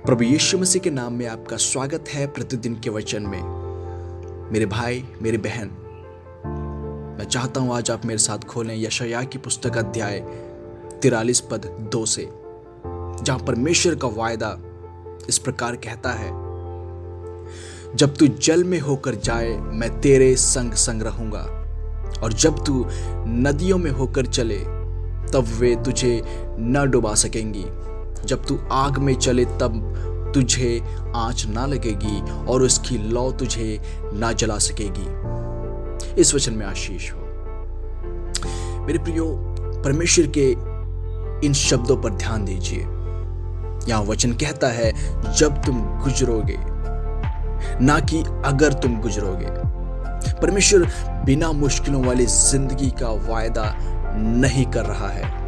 प्रभु यीशु मसीह के नाम में आपका स्वागत है प्रतिदिन के वचन में। मेरे भाई मेरी बहन, मैं चाहता हूं आज आप मेरे साथ खोलें यशायाह की पुस्तक अध्याय 43 पद 2 से, जहां परमेश्वर का वायदा इस प्रकार कहता है, जब तू जल में होकर जाए मैं तेरे संग संग रहूंगा, और जब तू नदियों में होकर चले तब वे तुझे न डुबा सकेंगी। जब तू आग में चले तब तुझे आंच ना लगेगी और उसकी लौ तुझे ना जला सकेगी। इस वचन में आशीष हो। मेरे प्रियो, परमेश्वर के इन शब्दों पर ध्यान दीजिए। यहां वचन कहता है जब तुम गुजरोगे, ना कि अगर तुम गुजरोगे। परमेश्वर बिना मुश्किलों वाली जिंदगी का वायदा नहीं कर रहा है।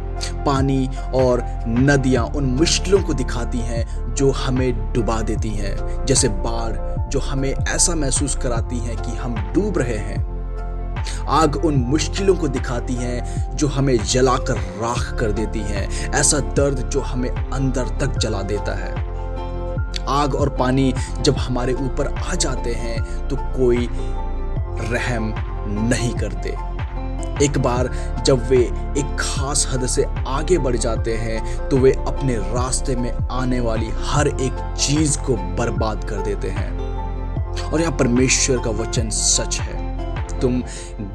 पानी और नदियां उन मुश्किलों को दिखाती हैं जो हमें डुबा देती हैं, जैसे बाढ़ जो हमें ऐसा महसूस कराती है कि हम डूब रहे हैं। आग उन मुश्किलों को दिखाती है जो हमें जलाकर राख कर देती हैं, ऐसा दर्द जो हमें अंदर तक जला देता है। आग और पानी जब हमारे ऊपर आ जाते हैं तो कोई रहम नहीं करते। एक बार जब वे एक खास हद से आगे बढ़ जाते हैं तो वे अपने रास्ते में आने वाली हर एक चीज को बर्बाद कर देते हैं। और यह परमेश्वर का वचन सच है। तुम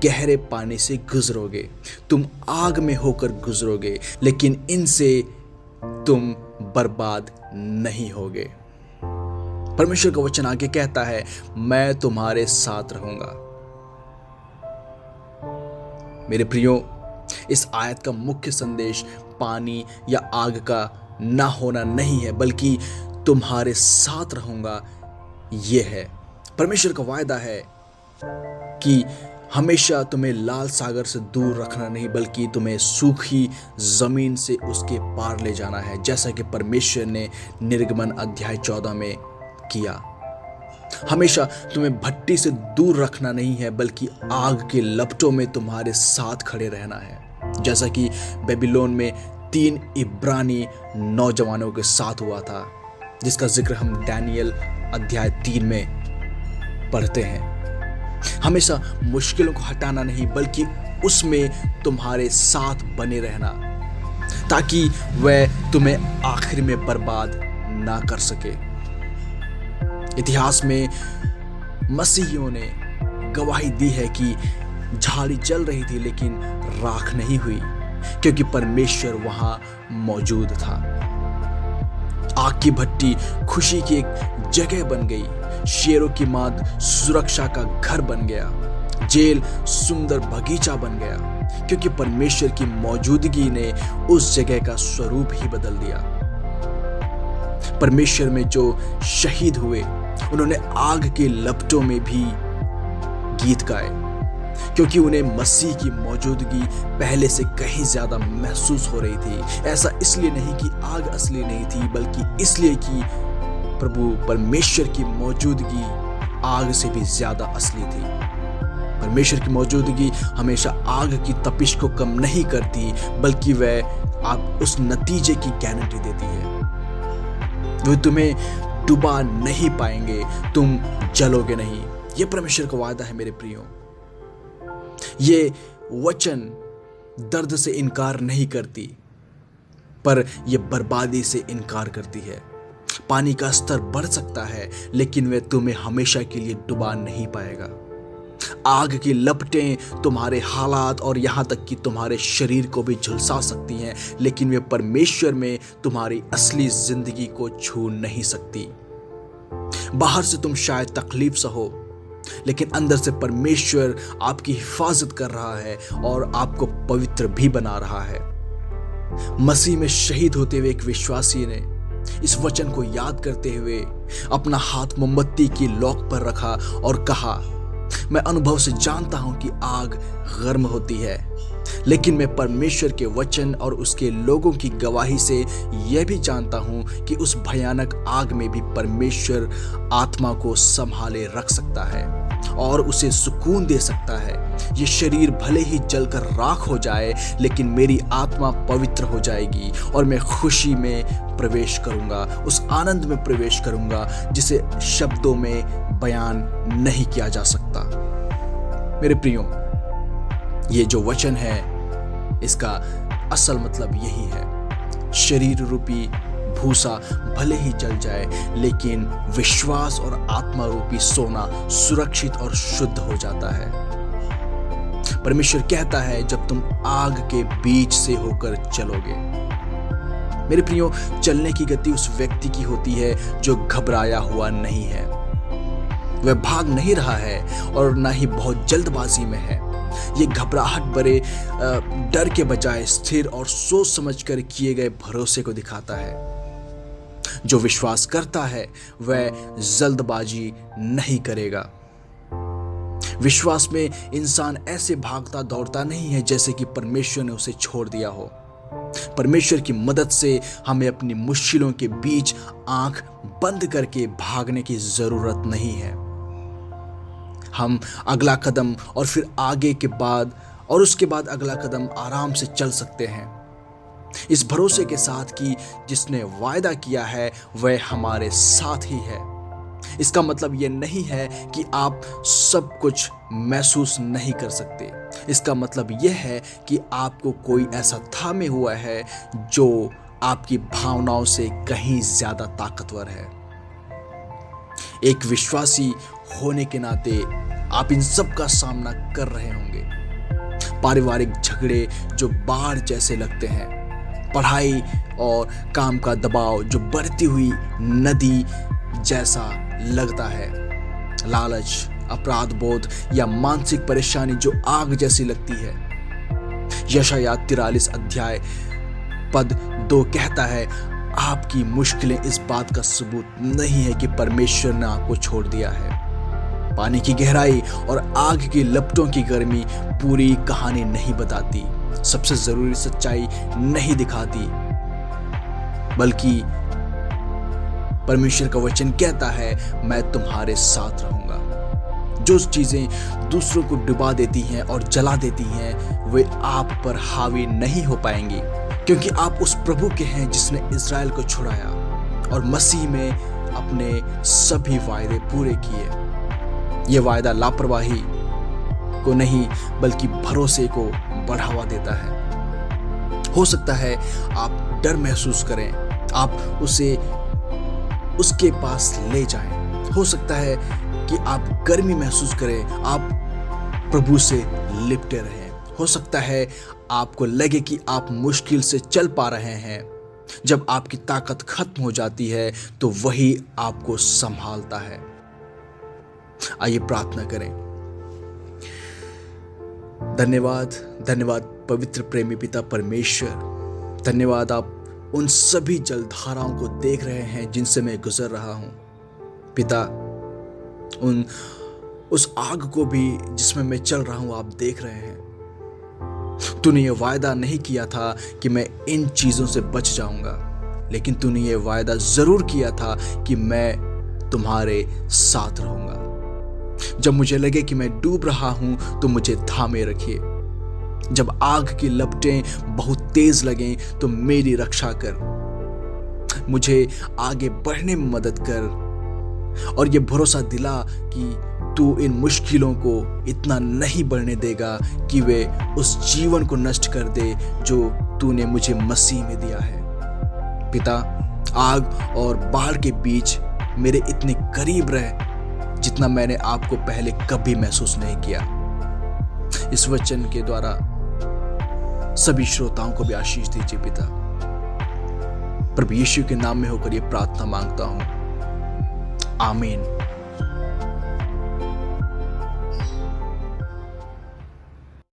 गहरे पानी से गुजरोगे, तुम आग में होकर गुजरोगे, लेकिन इनसे तुम बर्बाद नहीं होगे। परमेश्वर का वचन आगे कहता है, मैं तुम्हारे साथ रहूंगा। मेरे प्रियो, इस आयत का मुख्य संदेश पानी या आग का ना होना नहीं है, बल्कि तुम्हारे साथ रहूंगा यह है। परमेश्वर का वायदा है कि हमेशा तुम्हें लाल सागर से दूर रखना नहीं, बल्कि तुम्हें सूखी जमीन से उसके पार ले जाना है, जैसा कि परमेश्वर ने निर्गमन अध्याय 14 में किया। हमेशा तुम्हें भट्टी से दूर रखना नहीं है, बल्कि आग के लपटों में तुम्हारे साथ खड़े रहना है, जैसा कि बेबीलोन में 3 इब्रानी नौजवानों के साथ हुआ था, जिसका जिक्र हम दानियल अध्याय 3 में पढ़ते हैं। हमेशा मुश्किलों को हटाना नहीं, बल्कि उसमें तुम्हारे साथ बने रहना, ताकि वह तुम्हें आखिर में बर्बाद ना कर सके। इतिहास में मसीहियों ने गवाही दी है कि झाड़ी जल रही थी लेकिन राख नहीं हुई, क्योंकि परमेश्वर वहां मौजूद था। आग की भट्टी खुशी की एक जगह बन गई, शेरों की माद सुरक्षा का घर बन गया, जेल सुंदर बगीचा बन गया, क्योंकि परमेश्वर की मौजूदगी ने उस जगह का स्वरूप ही बदल दिया। परमेश्वर में जो शहीद हुए उन्होंने आग के लपटों में भी गीत गाए, क्योंकि उन्हें मसीह की मौजूदगी पहले से कहीं ज्यादा महसूस हो रही थी। ऐसा इसलिए नहीं कि आग असली नहीं थी, बल्कि इसलिए कि प्रभु परमेश्वर की मौजूदगी आग से भी ज्यादा असली थी। परमेश्वर की मौजूदगी हमेशा आग की तपिश को कम नहीं करती, बल्कि वह आप उस नतीजे की गारंटी देती है, वो तुम्हें डुबा नहीं पाएंगे, तुम जलोगे नहीं। यह परमेश्वर का वादा है। मेरे प्रियो, ये वचन दर्द से इनकार नहीं करती, पर यह बर्बादी से इनकार करती है। पानी का स्तर बढ़ सकता है, लेकिन वह तुम्हें हमेशा के लिए डुबा नहीं पाएगा। आग की लपटें तुम्हारे हालात और यहां तक कि तुम्हारे शरीर को भी झुलसा सकती हैं, लेकिन वे परमेश्वर में तुम्हारी असली जिंदगी को छू नहीं सकती। बाहर से तुम शायद तकलीफ सहो, लेकिन अंदर से परमेश्वर आपकी हिफाजत कर रहा है और आपको पवित्र भी बना रहा है। मसीह में शहीद होते हुए एक विश्वासी ने इस वचन को याद करते हुए अपना हाथ मोमबत्ती की लौक पर रखा और कहा, मैं अनुभव से जानता हूं कि आग गर्म होती है, लेकिन मैं परमेश्वर के वचन और उसके लोगों की गवाही से यह भी जानता हूं कि उस भयानक आग में भी परमेश्वर आत्मा को संभाले रख सकता है और उसे सुकून दे सकता है। ये शरीर भले ही जलकर राख हो जाए, लेकिन मेरी आत्मा पवित्र हो जाएगी और मैं खुशी में प्रवेश करूंगा, उस आनंद में प्रवेश करूंगा जिसे शब्दों में बयान नहीं किया जा सकता। मेरे प्रियो, ये जो वचन है इसका असल मतलब यही है। शरीर रूपी भूसा भले ही जल जाए, लेकिन विश्वास और आत्मा रूपी सोना सुरक्षित और शुद्ध हो जाता है। परमेश्वर कहता है, जब तुम आग के बीच से होकर चलोगे। मेरे प्रियो, चलने की गति उस व्यक्ति की होती है जो घबराया हुआ नहीं है। वह भाग नहीं रहा है और ना ही बहुत जल्दबाजी में है। ये घबराहट भरे डर के बजाय स्थिर और सोच समझकर किए गए भरोसे को दिखाता है। जो विश्वास करता है वह जल्दबाजी नहीं करेगा। विश्वास में इंसान ऐसे भागता दौड़ता नहीं है जैसे कि परमेश्वर ने उसे छोड़ दिया हो। परमेश्वर की मदद से हमें अपनी मुश्किलों के बीच आंख बंद करके भागने की जरूरत नहीं है। हम अगला कदम और फिर आगे के बाद और उसके बाद अगला कदम आराम से चल सकते हैं, इस भरोसे के साथ कि जिसने वायदा किया है वह हमारे साथ ही है। इसका मतलब यह नहीं है कि आप सब कुछ महसूस नहीं कर सकते। इसका मतलब यह है कि आपको कोई ऐसा थामे हुआ है जो आपकी भावनाओं से कहीं ज्यादा ताकतवर है। एक विश्वासी होने के नाते आप इन सब का सामना कर रहे होंगे। पारिवारिक झगड़े जो बाढ़ जैसे लगते हैं, पढ़ाई और काम का दबाव जो बढ़ती हुई नदी जैसा लगता है, लालच, अपराध बोध या मानसिक परेशानी जो आग जैसी लगती है। यशायाह 43 अध्याय पद 2 कहता है, आपकी मुश्किलें इस बात का सबूत नहीं है कि परमेश्वर ने आपको छोड़ दिया है। पानी की गहराई और आग की लपटों की गर्मी पूरी कहानी नहीं बताती, सबसे जरूरी सच्चाई नहीं दिखाती, बल्कि परमेश्वर का वचन कहता है, मैं तुम्हारे साथ रहूंगा। जो चीजें दूसरों को डुबा देती हैं और जला देती हैं, वे आप पर हावी नहीं हो पाएंगी, क्योंकि आप उस प्रभु के हैं जिसने इज़राइल को छुड़ाया और मसीह में अपने सभी वायदे पूरे किए। यह वायदा लापरवाही को नहीं बल्कि भरोसे को बढ़ावा देता है। हो सकता है आप डर महसूस करें, आप उसे उसके पास ले जाएं। हो सकता है कि आप गर्मी महसूस करें, आप प्रभु से लिपटे रहें। हो सकता है आपको लगे कि आप मुश्किल से चल पा रहे हैं। जब आपकी ताकत खत्म हो जाती है तो वही आपको संभालता है। आइए प्रार्थना करें। धन्यवाद, धन्यवाद पवित्र प्रेमी पिता परमेश्वर। धन्यवाद, आप उन सभी जलधाराओं को देख रहे हैं जिनसे मैं गुजर रहा हूं। पिता, उस आग को भी जिसमें मैं चल रहा हूं आप देख रहे हैं। तूने ये वायदा नहीं किया था कि मैं इन चीजों से बच जाऊंगा, लेकिन तूने ये वायदा जरूर किया था कि मैं तुम्हारे साथ रहूंगा। जब मुझे लगे कि मैं डूब रहा हूं तो मुझे थामे रखिए। जब आग की लपटें बहुत तेज लगें तो मेरी रक्षा कर, मुझे आगे बढ़ने में मदद कर और ये भरोसा दिला कि तू इन मुश्किलों को इतना नहीं बढ़ने देगा कि वे उस जीवन को नष्ट कर दे जो तूने मुझे मसीह में दिया है। पिता, आग और बाढ़ के बीच मेरे इतने करीब रह जितना मैंने आपको पहले कभी महसूस नहीं किया। इस वचन के द्वारा सभी श्रोताओं को भी आशीष दीजिए पिता। प्रभु यीशु के नाम में होकर ये प्रार्थना मांगता हूं, आमीन।